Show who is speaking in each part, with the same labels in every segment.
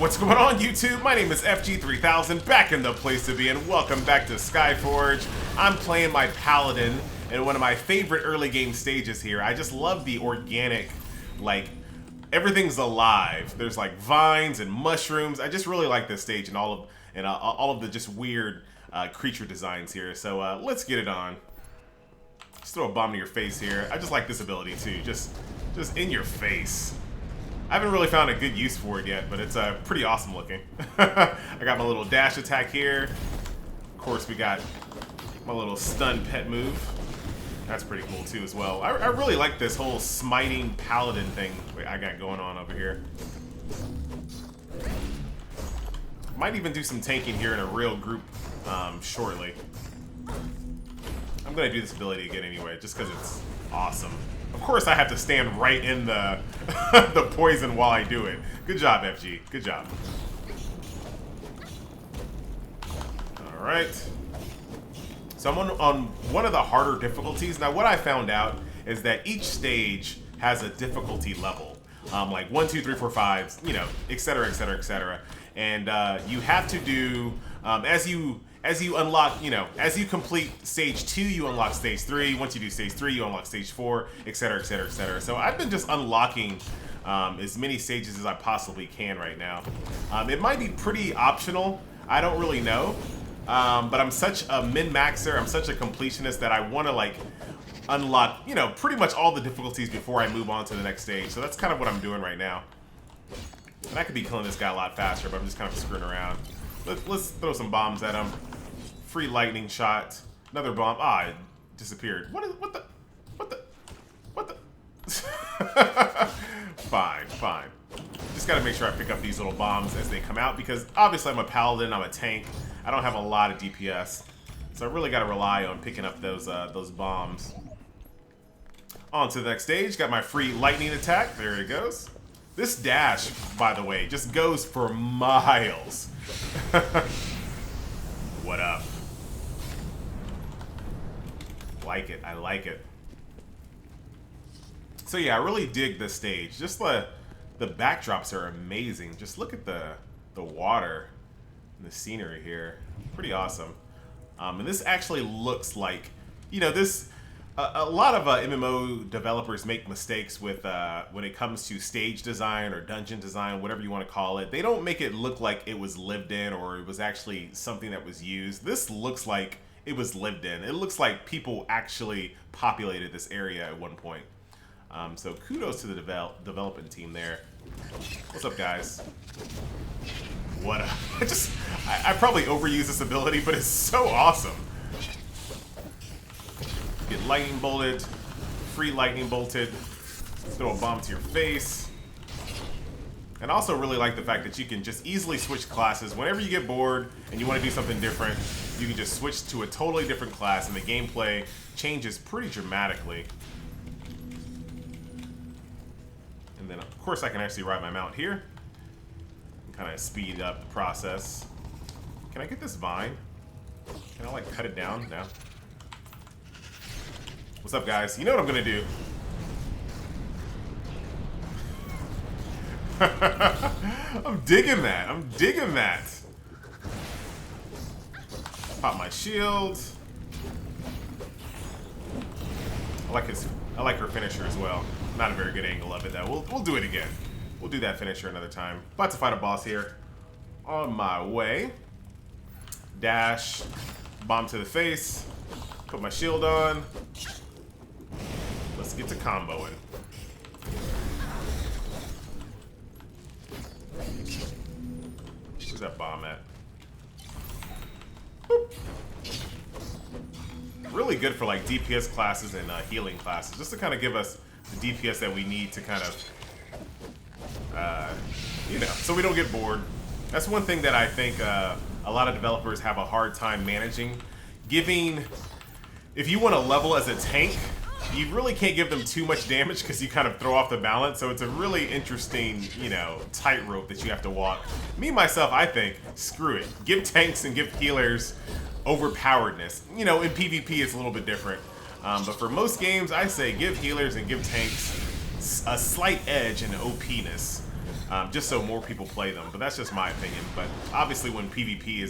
Speaker 1: What's going on, YouTube? My name is FG3000, back in the place to be, and welcome back to Skyforge. I'm playing my Paladin in one of my favorite early game stages here. I just love the organic, like, everything's alive. There's like vines and mushrooms. I just really like this stage and all of the just weird creature designs here. So let's get it on. Just throw a bomb to your face here. I just like this ability too. Just in your face. I haven't really found a good use for it yet, but it's pretty awesome looking. I got my little dash attack here. Of course, we got my little stun pet move. That's pretty cool too as well. I really like this whole smiting paladin thing I got going on over here. Might even do some tanking here in a real group shortly. I'm gonna do this ability again anyway, just because it's awesome. Of course, I have to stand right in the the poison while I do it. Good job, FG. Good job. All right. So I'm on one of the harder difficulties. Now, what I found out is that each stage has a difficulty level, like 1, 2, 3, 4, 5, you know, etc., etc., etc. And you have to do as you unlock, you know, as you complete stage 2, you unlock stage 3. Once you do stage 3, you unlock stage 4, etc., etc., etc. So I've been just unlocking as many stages as I possibly can right now. It might be pretty optional. I don't really know. But I'm such a min-maxer, I'm such a completionist that I want to, like, unlock, you know, pretty much all the difficulties before I move on to the next stage. So that's kind of what I'm doing right now. And I could be killing this guy a lot faster, but I'm just kind of screwing around. Let's throw some bombs at him. Free lightning shot. Another bomb. Ah, it disappeared. What the? Fine. Just gotta make sure I pick up these little bombs as they come out, because obviously I'm a paladin, I'm a tank. I don't have a lot of DPS. So I really gotta rely on picking up those bombs. On to the next stage. Got my free lightning attack. There it goes. This dash, by the way, just goes for miles. What up? Like it. I like it. So yeah, I really dig this stage. Just the backdrops are amazing. Just look at the water and the scenery here. Pretty awesome. And this actually looks like, you know, this. A lot of MMO developers make mistakes with when it comes to stage design or dungeon design, whatever you want to call it. They don't make it look like it was lived in or it was actually something that was used. This looks like it was lived in. It looks like people actually populated this area at one point. So kudos to the development team there. What's up, guys? What up? I probably overuse this ability, but it's so awesome. Get lightning bolted, free lightning bolted, throw a bomb to your face. And also really like the fact that you can just easily switch classes. Whenever you get bored and you want to do something different, you can just switch to a totally different class and the gameplay changes pretty dramatically. And then of course I can actually ride my mount here and kind of speed up the process. Can I get this vine? Can I like cut it down? No. What's up, guys? You know what I'm gonna do. I'm digging that. I'm digging that. Pop my shield. I like her finisher as well. Not a very good angle of it though. We'll do it again. We'll do that finisher another time. About to fight a boss here. On my way. Dash. Bomb to the face. Put my shield on. Let's get to comboing. Where's that bomb at? Boop. Really good for like DPS classes and healing classes, just to kind of give us the DPS that we need to kind of, you know, so we don't get bored. That's one thing that I think a lot of developers have a hard time managing. If you want to level as a tank, you really can't give them too much damage because you kind of throw off the balance. So it's a really interesting, you know, tightrope that you have to walk. Me, myself, I think, screw it. Give tanks and give healers overpoweredness. You know, in PvP it's a little bit different. But for most games, I say give healers and give tanks a slight edge in OP-ness. just so more people play them. But that's just my opinion. But obviously, when PvP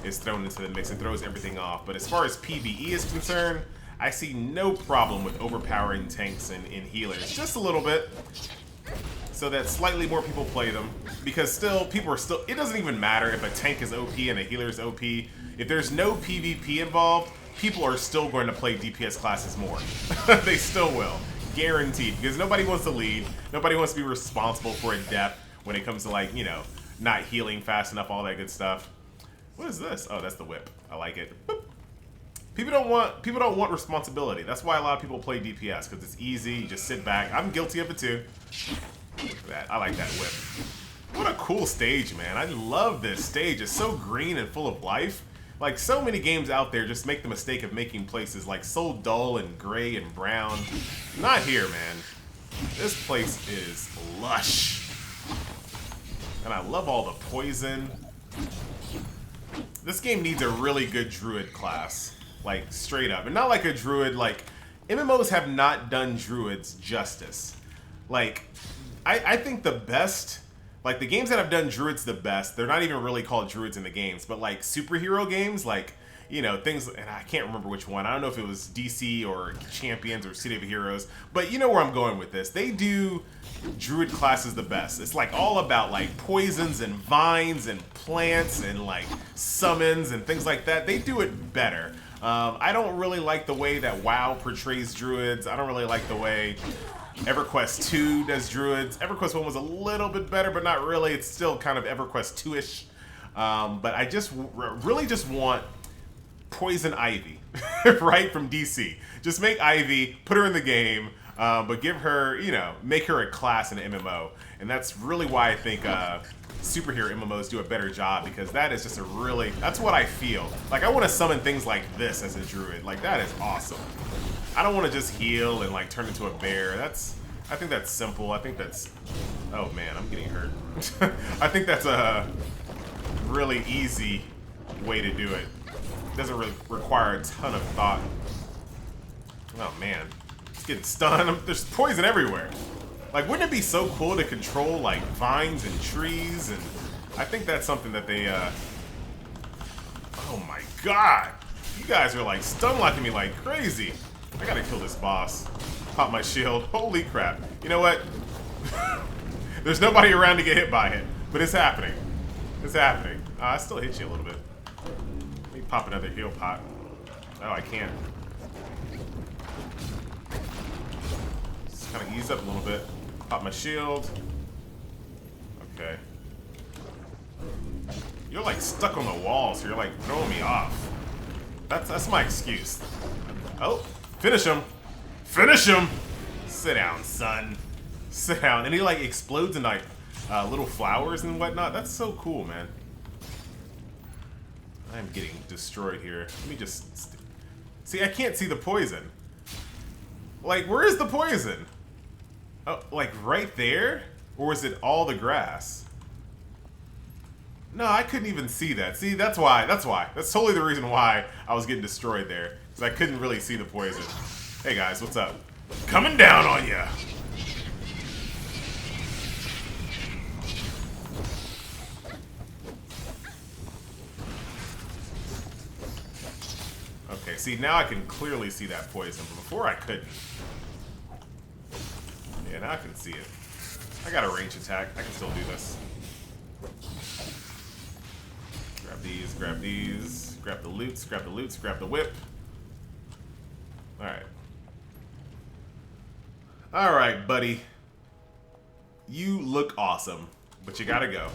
Speaker 1: is thrown into the mix, it throws everything off. But as far as PvE is concerned, I see no problem with overpowering tanks and healers, just a little bit, so that slightly more people play them. Because still, people are still. It doesn't even matter if a tank is OP and a healer is OP. If there's no PvP involved, people are still going to play DPS classes more. They still will. Guaranteed. Because nobody wants to lead. Nobody wants to be responsible for a death when it comes to, like, you know, not healing fast enough, all that good stuff. What is this? Oh, that's the whip. I like it. Boop. People don't want responsibility. That's why a lot of people play DPS, because it's easy. You just sit back. I'm guilty of it too. Look at that. I like that whip. What a cool stage, man. I love this stage. It's so green and full of life. Like, so many games out there just make the mistake of making places like so dull and gray and brown. Not here, man. This place is lush. And I love all the poison. This game needs a really good Druid class. Like, straight up. And not like a Druid, like, MMOs have not done Druids justice. Like, I think the best, like, the games that have done Druids the best, they're not even really called Druids in the games, but, like, superhero games, like, you know, things, and I can't remember which one. I don't know if it was DC or Champions or City of Heroes, but you know where I'm going with this. They do Druid classes the best. It's, like, all about, like, poisons and vines and plants and, like, summons and things like that. They do it better. I don't really like the way that WoW portrays Druids. I don't really like the way EverQuest 2 does Druids. EverQuest 1 was a little bit better, but not really. It's still kind of EverQuest 2-ish. But I just really just want Poison Ivy, right, from DC. Just make Ivy, put her in the game, but give her, you know, make her a class in an MMO. And that's really why I think superhero MMOs do a better job, because that is just a really, that's what I feel. Like, I want to summon things like this as a Druid. Like, that is awesome. I don't want to just heal and, like, turn into a bear. I think that's simple. I think that's, oh man, I'm getting hurt. I think that's a really easy way to do it. Doesn't really require a ton of thought. Oh man, it's getting stunned. There's poison everywhere. Like, wouldn't it be so cool to control, like, vines and trees? And I think that's something that they, oh my god. You guys are, like, stun locking me like crazy. I gotta kill this boss. Pop my shield. Holy crap. You know what? There's nobody around to get hit by it. But it's happening. It's happening. I still hit you a little bit. Let me pop another heal pot. Oh, I can't. Just kind of ease up a little bit. Pop my shield. Okay. You're like stuck on the wall, so you're like throwing me off. That's my excuse. Oh, finish him. Finish him! Sit down, son. Sit down. And he like explodes in like little flowers and whatnot. That's so cool, man. I'm getting destroyed here. Let me just... See, I can't see the poison. Like, where is the poison? Oh, like right there? Or is it all the grass? No, I couldn't even see that. See, that's why. That's totally the reason why I was getting destroyed there. Because I couldn't really see the poison. Hey guys, what's up? Coming down on ya! Okay, see, now I can clearly see that poison, but before I couldn't. Yeah, now I can see it. I got a range attack. I can still do this. Grab these, grab these. Grab the loots, grab the loots, grab the whip. Alright. Alright, buddy. You look awesome, but you gotta go.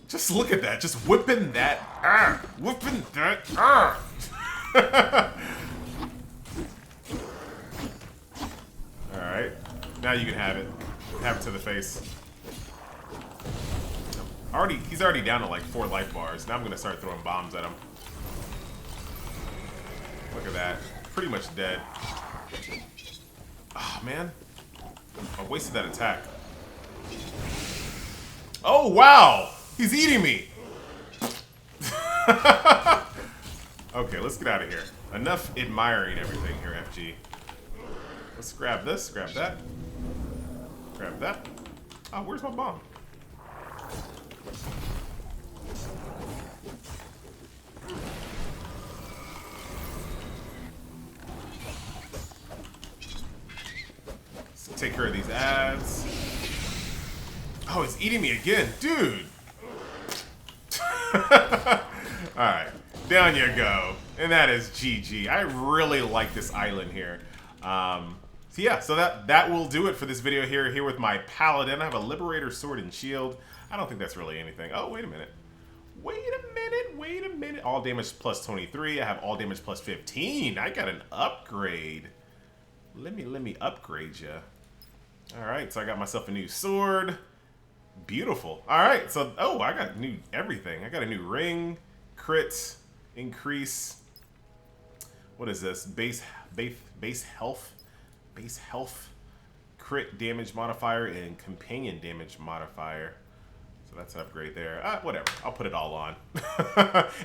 Speaker 1: Just look at that. Just whipping that. Whipping that. Alright. Now you can have it. Have it to the face. He's already down to like 4 life bars. Now I'm gonna start throwing bombs at him. Look at that. Pretty much dead. Ah, oh, man. I wasted that attack. Oh, wow! He's eating me! Okay, let's get out of here. Enough admiring everything here, FG. Let's grab this, grab that. Grab that. Oh, where's my bomb? Let's take care of these ads. Oh, it's eating me again. Dude. Alright. Down you go. And that is GG. I really like this island here. So yeah, so that will do it for this video here with my Paladin. I have a Liberator Sword and Shield. I don't think that's really anything. Oh, wait a minute. Wait a minute. All damage plus 23. I have all damage plus 15. I got an upgrade. Let me upgrade you. Alright, so I got myself a new sword. Beautiful. Alright, so, oh, I got new everything. I got a new ring, crit, increase. What is this? Base health, crit damage modifier, and companion damage modifier. So that's an upgrade there. Whatever. I'll put it all on.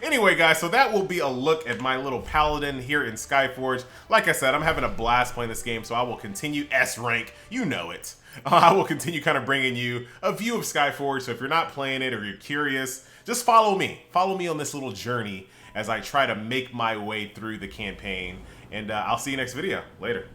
Speaker 1: Anyway, guys, so that will be a look at my little Paladin here in Skyforge. Like I said, I'm having a blast playing this game, so I will continue S rank. You know it. I will continue kind of bringing you a view of Skyforge. So if you're not playing it or you're curious, just follow me. Follow me on this little journey as I try to make my way through the campaign. And I'll see you next video. Later.